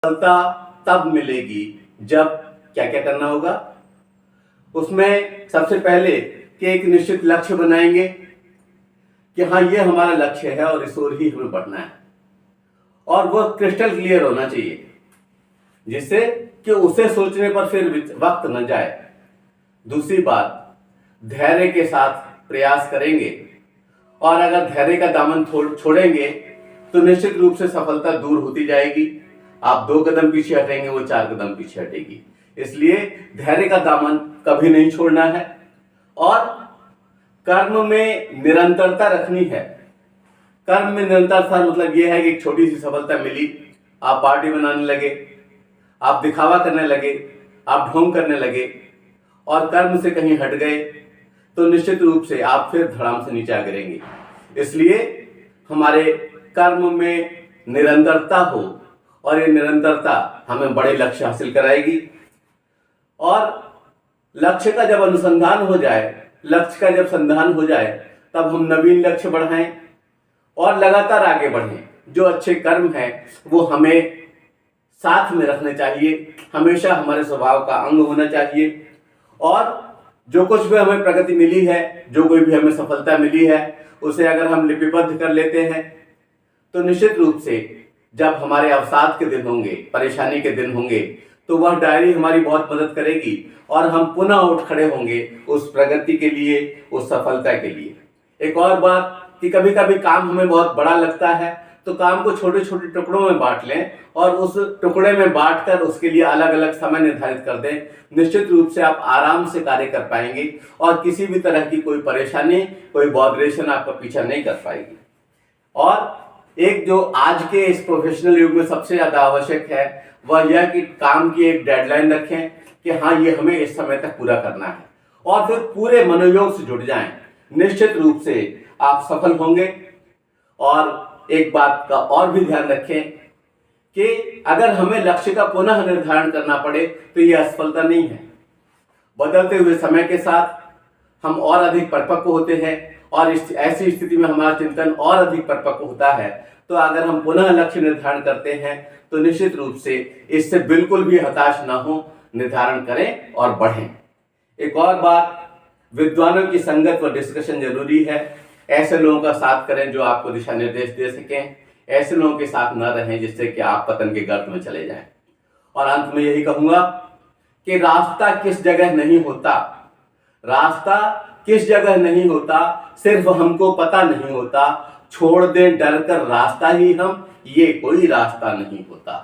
सफलता तब मिलेगी जब क्या क्या करना होगा। उसमें सबसे पहले कि एक निश्चित लक्ष्य बनाएंगे कि हाँ ये हमारा लक्ष्य है और इस ओर ही हमें बढ़ना है, और वो क्रिस्टल क्लियर होना चाहिए जिससे कि उसे सोचने पर फिर वक्त न जाए। दूसरी बात, धैर्य के साथ प्रयास करेंगे, और अगर धैर्य का दामन छोड़ेंगे तो निश्चित रूप से सफलता दूर होती जाएगी। आप 2 कदम पीछे हटेंगे, वो 4 कदम पीछे हटेगी। इसलिए धैर्य का दामन कभी नहीं छोड़ना है, और कर्म में निरंतरता रखनी है। कर्म में निरंतरता मतलब यह है कि एक छोटी सी सफलता मिली, आप पार्टी बनाने लगे, आप दिखावा करने लगे, आप ढोंग करने लगे और कर्म से कहीं हट गए तो निश्चित रूप से आप फिर धड़ाम से नीचे गिरेंगे। इसलिए हमारे कर्म में निरंतरता हो, और ये निरंतरता हमें बड़े लक्ष्य हासिल कराएगी। और लक्ष्य का जब अनुसंधान हो जाए, लक्ष्य का जब संधान हो जाए, तब हम नवीन लक्ष्य बढ़ाएं और लगातार आगे बढ़ें। जो अच्छे कर्म हैं वो हमें साथ में रखने चाहिए, हमेशा हमारे स्वभाव का अंग होना चाहिए। और जो कुछ भी हमें प्रगति मिली है, जो कोई भी हमें सफलता मिली है, उसे अगर हम लिपिबद्ध कर लेते हैं तो निश्चित रूप से जब हमारे अवसाद के दिन होंगे, परेशानी के दिन होंगे, तो वह डायरी हमारी बहुत मदद करेगी और हम पुनः उठ खड़े होंगे उस प्रगति के लिए, उस सफलता के लिए। एक और बात कि कभी कभी काम हमें बहुत बड़ा लगता है, तो काम को छोटे छोटे टुकड़ों में बांट लें और उस टुकड़े में बांटकर उसके लिए अलग अलग समय निर्धारित कर दें। निश्चित रूप से आप आराम से कार्य कर पाएंगे और किसी भी तरह की कोई परेशानी, कोई बॉदरेशन आपका पीछा नहीं कर पाएगी। और एक जो आज के इस प्रोफेशनल युग में सबसे ज्यादा आवश्यक है वह यह कि काम की एक डेडलाइन रखें कि हाँ ये हमें इस समय तक पूरा करना है, और फिर पूरे मनोयोग से जुट जाएं। निश्चित रूप से आप सफल होंगे। और एक बात का और भी ध्यान रखें कि अगर हमें लक्ष्य का पुनः निर्धारण करना पड़े तो यह असफलता नहीं है। बदलते हुए समय के साथ हम और अधिक परिपक्व होते हैं, और ऐसी स्थिति में हमारा चिंतन और अधिक परिपक्व होता है। तो अगर हम पुनः लक्ष्य निर्धारण करते हैं तो निश्चित रूप से इससे बिल्कुल भी हताश ना हो, निर्धारण करें और बढ़ें। एक और बात, विद्वानों की संगत व डिस्कशन जरूरी है। ऐसे लोगों का साथ करें जो आपको दिशा निर्देश दे सकें। ऐसे लोगों के साथ न रहें जिससे कि आप पतन के गर्त में चले जाएं। और अंत में यही कहूंगा कि रास्ता किस जगह नहीं होता, रास्ता किस जगह नहीं होता सिर्फ हमको पता नहीं होता। छोड़ दें डर कर रास्ता ही हम, ये कोई रास्ता नहीं होता।